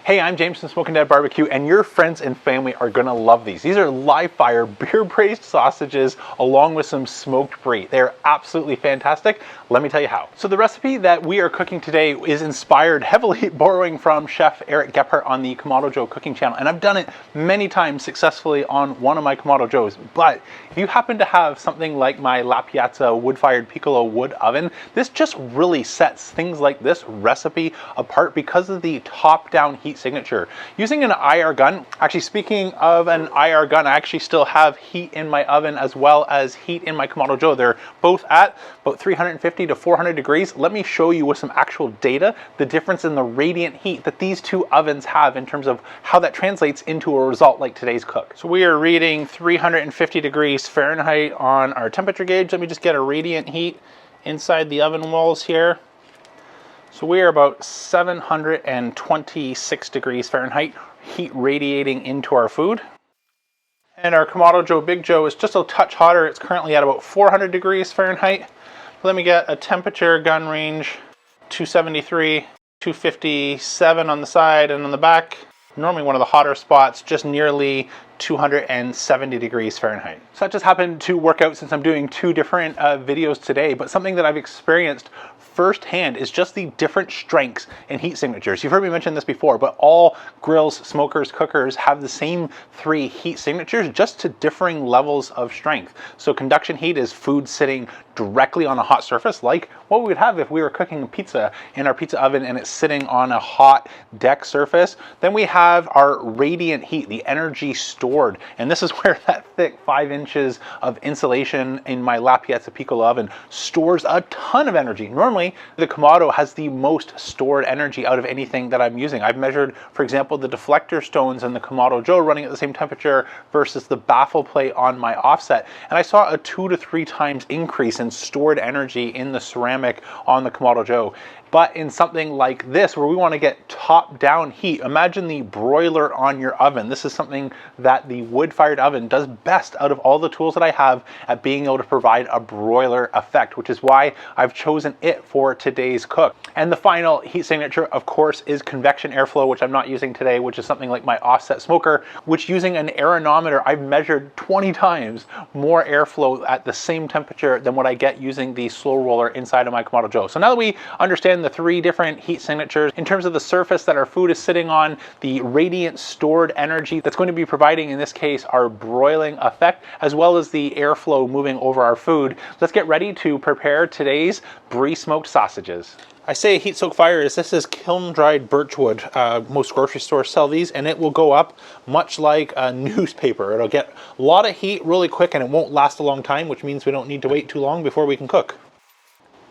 Hey, I'm James from Smoking Dead Barbecue, and your friends and family are gonna love these. These are live fire beer braised sausages along with some smoked brie. They're absolutely fantastic. Let me tell you how. So the recipe that we are cooking today is inspired heavily borrowing from Chef Eric Gepharts on the Kamado Joe cooking channel, and I've done it many times successfully on one of my Kamado Joes. But if you happen to have something like my La Piazza wood-fired piccolo wood oven, this just really sets things like this recipe apart because of the top-down heat signature. Using an IR gun, actually speaking of an IR gun, I actually still have heat in my oven as well as heat in my Kamado Joe. They're both at about 350 to 400 degrees. Let me show you with some actual data the difference in the radiant heat that these two ovens have in terms of how that translates into a result like today's cook. So we are reading 350 degrees Fahrenheit on our temperature gauge. Let me just get a radiant heat inside the oven walls here. So we are about 726 degrees Fahrenheit, heat radiating into our food. And our Kamado Joe Big Joe is just a touch hotter. It's currently at about 400 degrees Fahrenheit. Let me get a temperature gun range, 273, 257 on the side and on the back. Normally one of the hotter spots, just nearly 270 degrees Fahrenheit. So that just happened to work out since I'm doing two different videos today, but something that I've experienced firsthand is just the different strengths and heat signatures. You've heard me mention this before, but all grills, smokers, cookers have the same three heat signatures, just to differing levels of strength. So conduction heat is food sitting directly on a hot surface, like what we would have if we were cooking a pizza in our pizza oven and it's sitting on a hot deck surface. Then we have our radiant heat, the energy stored. And this is where that thick 5 inches of insulation in my La Piazza Piccolo oven stores a ton of energy. Normally, the Kamado has the most stored energy out of anything that I'm using. I've measured, for example, the deflector stones in the Kamado Joe running at the same temperature versus the baffle plate on my offset. And I saw a 2 to 3 times increase in stored energy in the ceramic on the Kamado Joe. But in something like this, where we want to get top-down heat, imagine the broiler on your oven. This is something that the wood-fired oven does best out of all the tools that I have at being able to provide a broiler effect, which is why I've chosen it for today's cook. And the final heat signature, of course, is convection airflow, which I'm not using today, which is something like my offset smoker, which using an aeronometer, I've measured 20 times more airflow at the same temperature than what I get using the slow roller inside of my Kamado Joe. So now that we understand the three different heat signatures in terms of the surface that our food is sitting on, the radiant stored energy that's going to be providing, in this case, our broiling effect, as well as the airflow moving over our food, let's get ready to prepare today's Brie smoked sausages. I say heat soak fire is this is kiln dried birchwood. Most grocery stores sell these, and it will go up much like a newspaper. It'll get a lot of heat really quick and it won't last a long time, which means we don't need to wait too long before we can cook.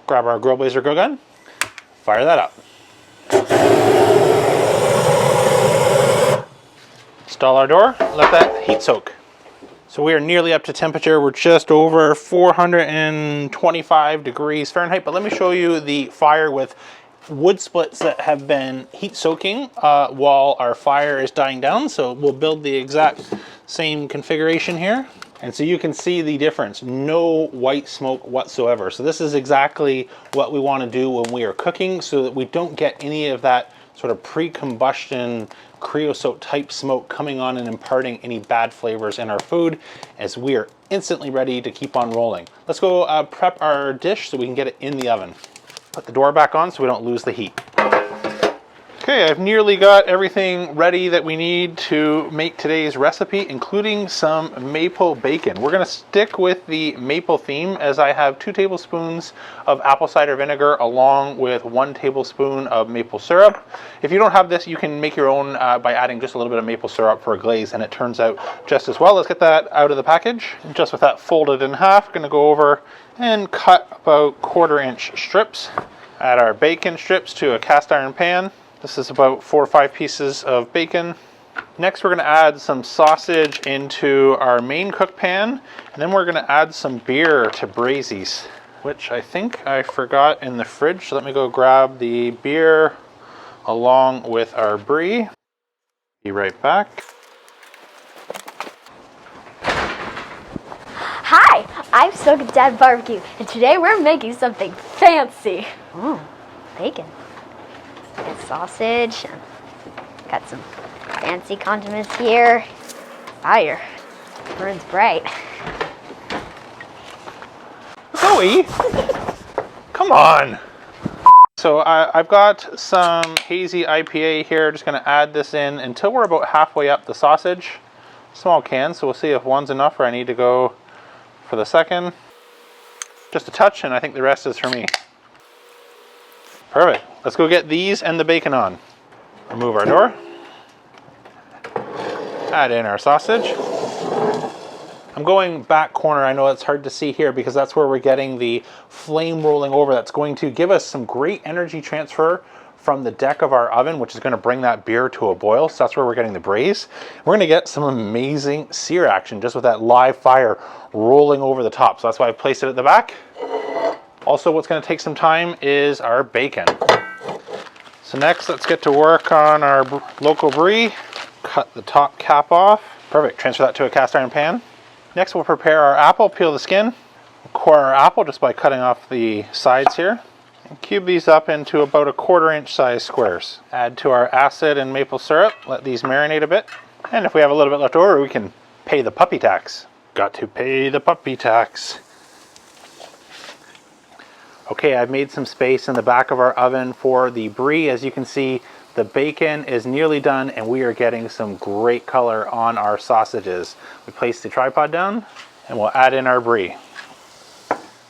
Grab our Grill Blazer grill gun, fire that up. Install our door, let that heat soak. So we are nearly up to temperature. We're just over 425 degrees Fahrenheit, but let me show you the fire with wood splits that have been heat soaking while our fire is dying down. So we'll build the exact same configuration here. And so you can see the difference, no white smoke whatsoever. So this is exactly what we want to do when we are cooking so that we don't get any of that sort of pre-combustion creosote type smoke coming on and imparting any bad flavors in our food, as we are instantly ready to keep on rolling. Let's go prep our dish so we can get it in the oven. Put the door back on so we don't lose the heat. Okay, I've nearly got everything ready that we need to make today's recipe, including some maple bacon. We're gonna stick with the maple theme, as I have 2 tablespoons of apple cider vinegar along with 1 tablespoon of maple syrup. If you don't have this, you can make your own by adding just a little bit of maple syrup for a glaze, and it turns out just as well. Let's get that out of the package. And just with that folded in half, gonna go over and cut about 1/4 inch strips. Add our bacon strips to a cast iron pan. This is about 4 or 5 pieces of bacon. Next, we're going to add some sausage into our main cook pan, and then we're going to add some beer to Braised, which I think I forgot in the fridge. So let me go grab the beer along with our brie. Be right back. Hi, I'm Smoking Dead Barbecue, and today we're making something fancy. Bacon. And sausage. Got some fancy condiments here. Fire. Burns bright. Zoe! Come on! So I've got some hazy IPA here. Just going to add this in until we're about halfway up the sausage. Small can, so we'll see if one's enough or I need to go for the second. Just a touch, and I think the rest is for me. Perfect. Let's go get these and the bacon on. Remove our door. Add in our sausage. I'm going back corner. I know it's hard to see here because that's where we're getting the flame rolling over. That's going to give us some great energy transfer from the deck of our oven, which is going to bring that beer to a boil. So that's where we're getting the braise. We're going to get some amazing sear action just with that live fire rolling over the top. So that's why I've placed it at the back. Also, what's going to take some time is our bacon. So next, let's get to work on our local Brie. Cut the top cap off. Perfect. Transfer that to a cast iron pan. Next, we'll prepare our apple, peel the skin. We'll core our apple just by cutting off the sides here. And cube these up into about 1/4 inch size squares. Add to our acid and maple syrup. Let these marinate a bit. And if we have a little bit left over, we can pay the puppy tax. Got to pay the puppy tax. Okay, I've made some space in the back of our oven for the Brie. As you can see, the bacon is nearly done and we are getting some great color on our sausages. We place the tripod down and we'll add in our Brie.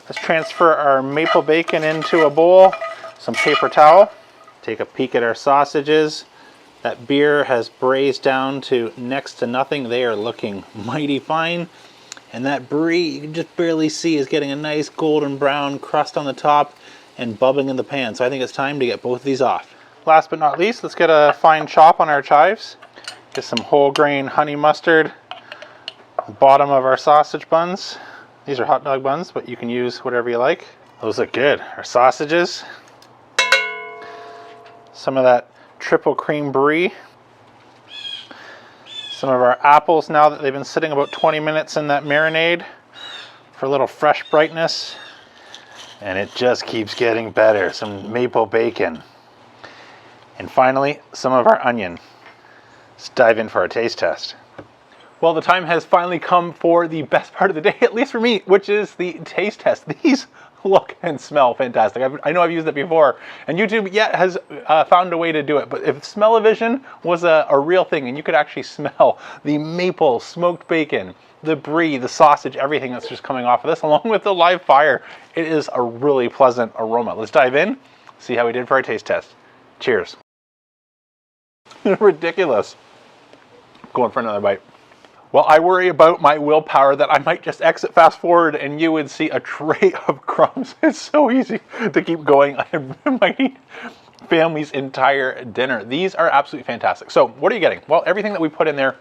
Let's transfer our maple bacon into a bowl, some paper towel. Take a peek at our sausages. That beer has braised down to next to nothing. They are looking mighty fine. And that Brie, you can just barely see, is getting a nice golden brown crust on the top and bubbling in the pan. So I think it's time to get both of these off. Last but not least, let's get a fine chop on our chives. Get some whole grain honey mustard. Bottom of our sausage buns. These are hot dog buns, but you can use whatever you like. Those look good. Our sausages. Some of that triple cream Brie. Some of our apples now that they've been sitting about 20 minutes in that marinade for a little fresh brightness. And it just keeps getting better. Some maple bacon. And finally, some of our onion. Let's dive in for our taste test. Well, the time has finally come for the best part of the day, at least for me, which is the taste test. These look and smell fantastic. I know I've used it before, and YouTube yet has found a way to do it. But if smell-o-vision was a real thing, and you could actually smell the maple smoked bacon, the Brie, the sausage, everything that's just coming off of this, along with the live fire, it is a really pleasant aroma. Let's dive in, see how we did for our taste test. Cheers. Ridiculous. Going for another bite. Well, I worry about my willpower that I might just exit fast forward and you would see a tray of crumbs. It's so easy to keep going. I might eat family's entire dinner. These are absolutely fantastic. So what are you getting? Well, everything that we put in there.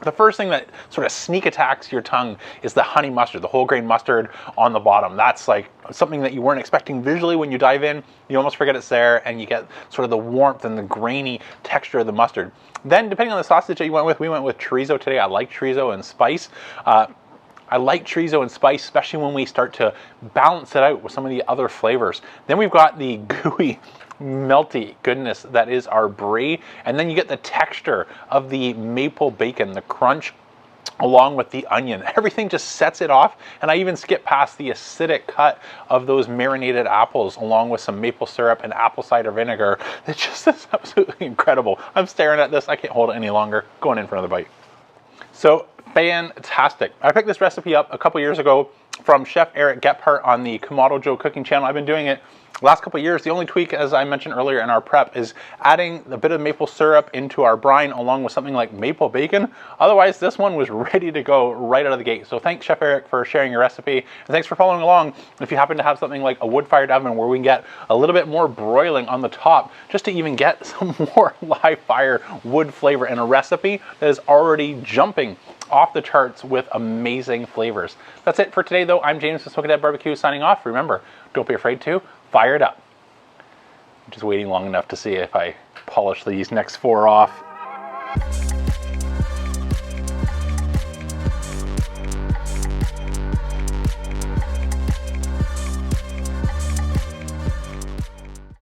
The first thing that sort of sneak attacks your tongue is the honey mustard, the whole grain mustard on the bottom. That's like something that you weren't expecting visually when you dive in. You almost forget it's there and you get sort of the warmth and the grainy texture of the mustard. Then depending on the sausage that you went with, we went with chorizo today. I like chorizo and spice. I like chorizo and spice, especially when we start to balance it out with some of the other flavors. Then we've got the gooey, melty goodness that is our Brie, and then you get the texture of the maple bacon, the crunch, along with the onion. Everything just sets it off, and I even skip past the acidic cut of those marinated apples along with some maple syrup and apple cider vinegar. It just is absolutely incredible. I'm staring at this. I can't hold it any longer. Going in for another bite. So fantastic. I picked this recipe up a couple years ago from Chef Eric Gepharts on the Kamado Joe cooking channel. I've been doing it last couple of years. The only tweak, as I mentioned earlier in our prep, is adding a bit of maple syrup into our brine along with something like maple bacon. Otherwise, this one was ready to go right out of the gate. So thanks, Chef Eric, for sharing your recipe. And thanks for following along. If you happen to have something like a wood-fired oven where we can get a little bit more broiling on the top, just to even get some more live fire wood flavor in a recipe that is already jumping off the charts with amazing flavors. That's it for today, though. I'm James with Smoking Dead Barbecue signing off. Remember, don't be afraid to fire it up. I'm just waiting long enough to see if I polish these next 4 off.